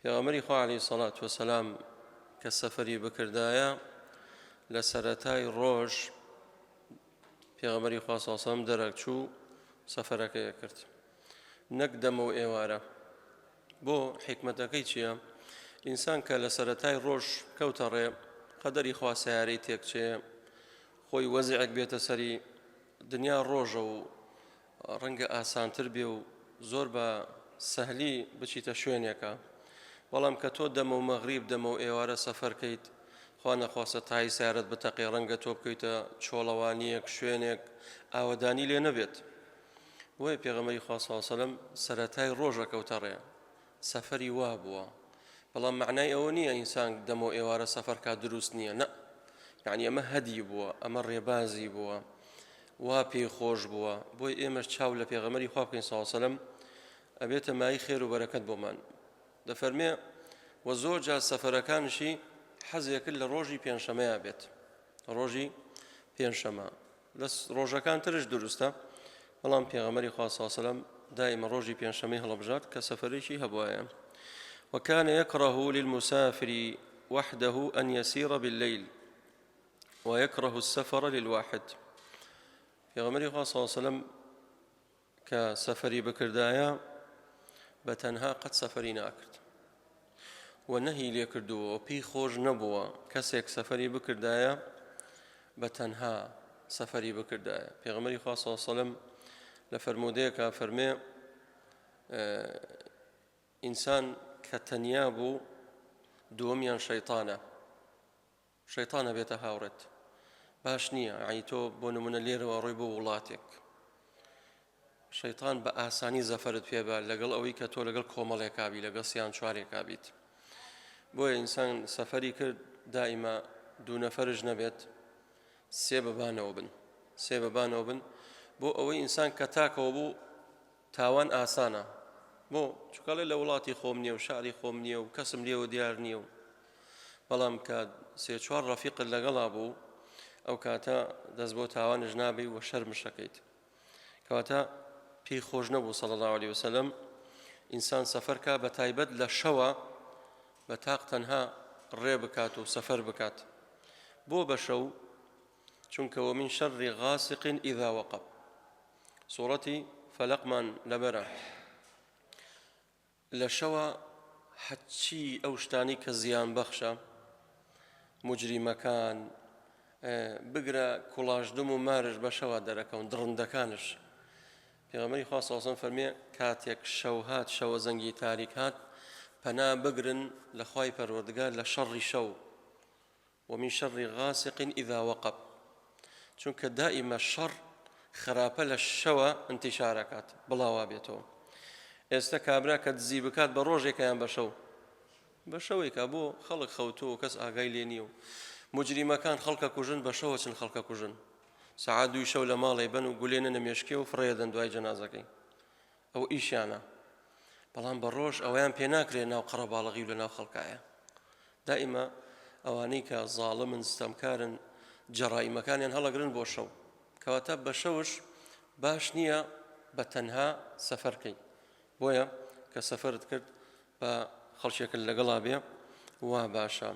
پێغەمبەری خوا عەلەیهی سەڵات وەسەلام کە سەفەری بکردایە لە سەرەتای ڕۆژ پێغەمبەری خوا سەڵڵەهو عەلەیهی وسەلەم دەرەچوو سەفەرەکەی کرد نەک دەمە و ئێوارە. بۆ حیکمەتەکەی چییە؟ ئینسان کە لە سەرەتای ڕۆژ کەوتە ڕێ قەدەری خوا سەیارەی تێکچێ خۆی وەزعێک بێتە سەری دنیا ڕۆژە و ڕەنگە ئاسانتر بێ و زۆر بە سەهلی بچیتە شوێنێکە. بەڵام کە تۆ دەمە و مەغریب دەمە و ئێوارە سەفەرکەیت خوا نەخواستە تای سیارەت بتەقێ ڕەنگە تۆ بکەیتە چۆڵەوانیەک شوێنێک ئاوەدانی لێ نەبێت. بۆیە پێغەمبەری خوا سەڵڵەهو عەلەیهی وسەلەم سەرەتای ڕۆژە کەوتە ڕێ سەفەری وا بووە. بەڵام معنای ئەوە نییە ئینسان دەمە و ئێوارە سەفەر کا دروست نییە، نە، یعنی ئەمە هەدی بووە، ئەمە ڕێبازی بووە، وا پێی خۆش بووە. بۆی ئێمەش چاو لە پێغەمبەری خوا بکەین سەڵڵەهو عەلەیهی وسەلەم ئەبێتە مای خێر و بەرەکەت بۆمان. دەفەرمێ و زۆر جار سەفەرەکانشی حەزێکرد لە ڕۆژی پێنجشەمەیە بێت، ڕۆژی پێنجشەمە. لە ڕۆژەکان ترش دروستە، بەڵام پێغەمبەری خوا سەڵڵەهو عەلەیهی وسەلەم دائما ڕۆژی پێنجشەمەی هەڵەبژات کە سەفەرێکی هەبوایە. وكان يكره للمسافر وحده أن يسير بالليل ويكره السفر للواحد. پێغەمبەری خوا صلی الله علیه و سلم کە سەفەری بکردایە بە تەنها قەت سەفەری ناکرد و نەهی لێ کردووە و پێی خۆش نەبووە کەسێک سەفەری بکردایە بە تەنها سەفەری بکردایە. پێغەمبەری خوا صلی الله علیه و سلم لە فەرمودەیەکە فەرمێ ئینسان کە تەنیا بوو دووەمیان شەیطانە، شەیطانە بێتە هاوڕێت، باش نییە. یعنی تۆ بۆ نمونە لێرەوە ڕۆی بۆ وڵاتێک، شەیطان بە ئاسانی زەفەرت پێبات لەگەڵ ئەوەی کە تۆ لەگەڵ کۆمەڵێکا بی، لەگەڵ سیان چوارێکا بیت. بۆیە ئینسان سەفەری کرد دائیما دوو نەفەرش نەبێت، سێ بەبانەوە بن، سێ بەبانەوە بن، بۆ ئەوەی ئینسان کە تاکەوە بوو تاوان ئاسانە. بۆ چکەڵێ لە وڵاتی خۆم نییە و شاری خۆم نییە و کەسم لێوە دیار نییە و، بەڵام کە سێ چوار ڕەفیقت لەگەڵا بوو ئەو کاتە دەست بۆ تاوانش نابی و شەرمشەکەیت. کەواتە پێی خۆش نەبوو صلی الله علیه وسلم ئینسان سەفەر کا بە تایبەت لە شەوە بە تاق تەنها ڕێ بکات و سەفەر بکات. بۆ بە شەو چونکە ومن شەڕ غاسق ئیذا وەقەب، سوورەتی فەلەقمان لەبەرە. لە شەوە حەچی ئەو شتانی کە زیان بەخشە، موجریمەکان بگرە کوڵاشدم و مارش بە شەوە دەرەکەون، دڕندەکانش. پێغەمبەری خوا صلی الله علیه و سلم فەرمێ کاتێک شەو هات، شەوە زەنگی تاریک هات، پەنا بگرن لە خوای پەروەردگار لە شەڕی شەو، ومن شەڕ غاسق ئیذا وەقەب، چونکە دائیمە شەڕ خراپە لە شەوە انتیشارەکات، بڵاوا بێتەوە. ئێستا کابرا کە دزی بکات بە ڕۆژێکیان بە شەو، بە شەوێکە بۆ خەڵک خەوتووە کەس ئاگای لێ نییە و موجریمەکان خەڵکە کوژن بە شەوە چن خەڵکە کوژن، سەعات دوی شەو لە ماڵێ بن و گولێنە مێشکێ و فڕێدەن دوای جەنازەکەی، ئەو ئیشیانە. بەڵام بە ڕۆژ ئەوەیان پێ ناکرێت ناو قەرەباڵغی و لە ناو خەڵکایە. دائیمە ئەوانەی کە زاڵمن ستەمکارن جەڕائیمەکانیان هەڵەگرن بۆ شەو، کەواتە بە شەوش باش نییە بە تەنها سەفەرکەی. بۆیە کە سەفەرت کرد بە خەڵکێکت لەگەڵا بێ وا باشە.